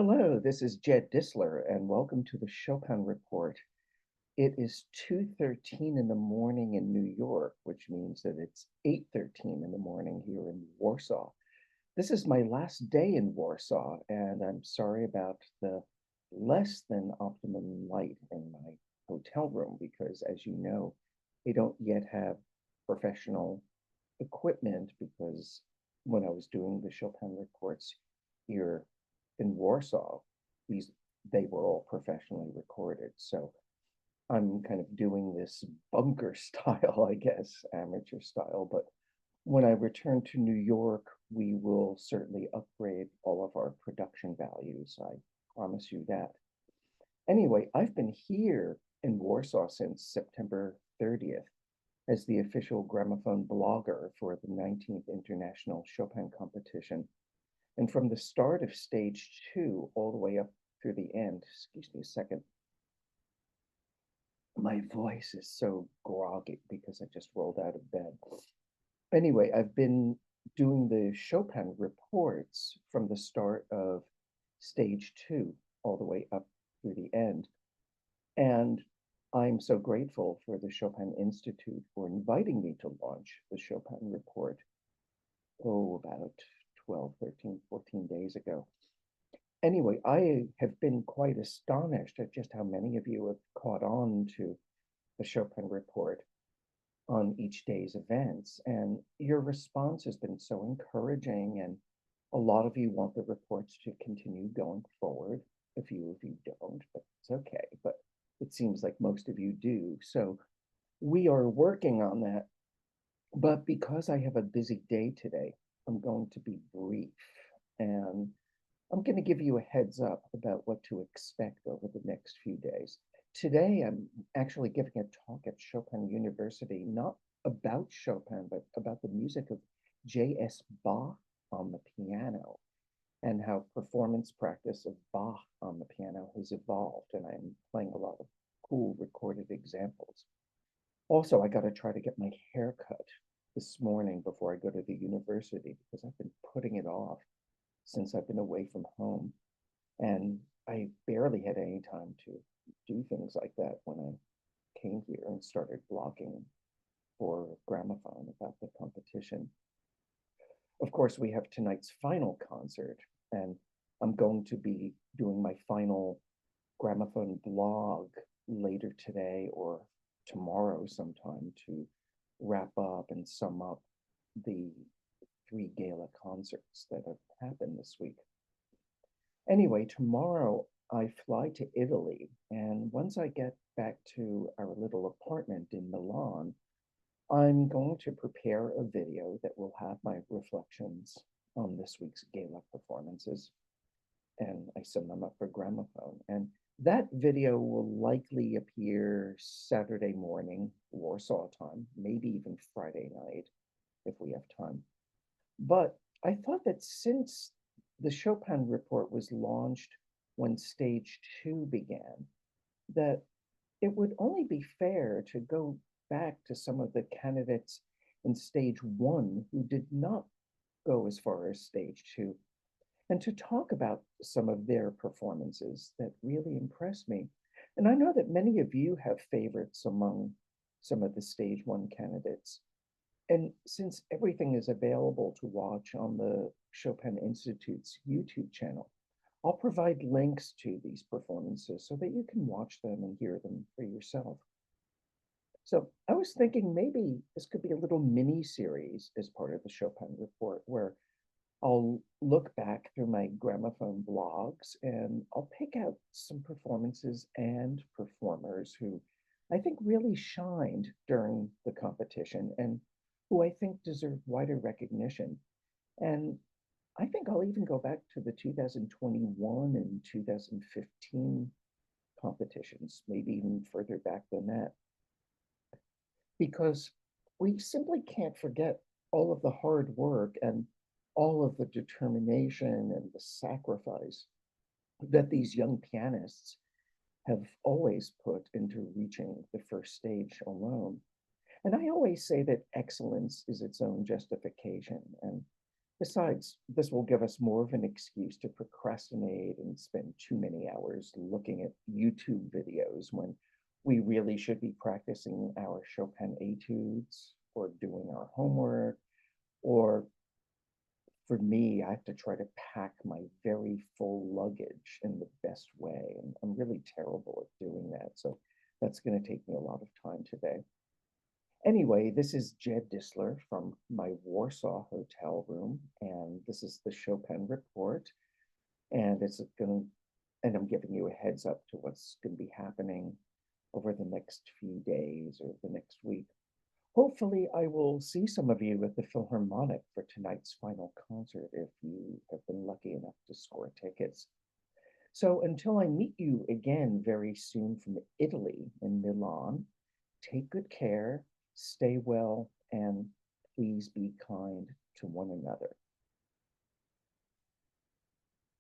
Hello, this is Jed Distler, and welcome to the Chopin Report. It is 2:13 in the morning in New York, which means that it's 8:13 in the morning here in Warsaw. This is my last day in Warsaw, and I'm sorry about the less than optimum light in my hotel room because, as you know, they don't yet have professional equipment because when I was doing the Chopin reports here in Warsaw, these they were all professionally recorded. So I'm kind of doing this bunker style, I guess, amateur style. But when I return to New York, we will certainly upgrade all of our production values. I promise you that. Anyway, I've been here in Warsaw since September 30th as the official Gramophone blogger for the 19th International Chopin Competition. And from the start of stage 2 all the way up through the end, excuse me a second, my voice is so groggy because I just rolled out of bed. Anyway, I've been doing the Chopin reports from the start of stage 2 all the way up through the end. And I'm so grateful for the Chopin Institute for inviting me to launch the Chopin Report, about 12, 13, 14 days ago. Anyway, I have been quite astonished at just how many of you have caught on to the Chopin Report on each day's events. And your response has been so encouraging. And a lot of you want the reports to continue going forward. A few of you don't, but it's okay. But it seems like most of you do. So we are working on that. But because I have a busy day today, I'm going to be brief. And I'm going to give you a heads up about what to expect over the next few days. Today, I'm actually giving a talk at Chopin University, not about Chopin, but about the music of J.S. Bach on the piano and how performance practice of Bach on the piano has evolved. And I'm playing a lot of cool recorded examples. Also, I got to try to get my hair cut this morning before I go to the university because I've been putting it off since I've been away from home. And I barely had any time to do things like that when I came here and started blogging for Gramophone about the competition. Of course, we have tonight's final concert, and I'm going to be doing my final Gramophone blog later today or tomorrow sometime to wrap up and sum up the 3 gala concerts that have happened this week. Anyway, tomorrow I fly to Italy, and once I get back to our little apartment in Milan, I'm going to prepare a video that will have my reflections on this week's gala performances, and I send them up for Gramophone. And that video will likely appear Saturday morning, Warsaw time, maybe even Friday night if we have time. But I thought that since the Chopin Report was launched when stage 2 began, that it would only be fair to go back to some of the candidates in stage 1 who did not go as far as stage 2 and to talk about some of their performances that really impressed me. And I know that many of you have favorites among some of the stage 1 candidates. And since everything is available to watch on the Chopin Institute's YouTube channel, I'll provide links to these performances so that you can watch them and hear them for yourself. So I was thinking maybe this could be a little mini series as part of the Chopin Report where I'll look back through my Gramophone blogs and I'll pick out some performances and performers who I think really shined during the competition and who I think deserve wider recognition. And I think I'll even go back to the 2021 and 2015 competitions, maybe even further back than that, because we simply can't forget all of the hard work and all of the determination and the sacrifice that these young pianists have always put into reaching the first stage alone. And I always say that excellence is its own justification. And Besides, this will give us more of an excuse to procrastinate and spend too many hours looking at YouTube videos when we really should be practicing our Chopin etudes or doing our homework. Or for me, I have to try to pack my very full luggage in the best way. And I'm really terrible at doing that. So that's going to take me a lot of time today. Anyway, this is Jed Distler from my Warsaw hotel room, and this is the Chopin Report. And and I'm giving you a heads up to what's going to be happening over the next few days or the next week. Hopefully, I will see some of you at the Philharmonic for tonight's final concert if you have been lucky enough to score tickets. So until I meet you again very soon from Italy in Milan, take good care, stay well, and please be kind to one another.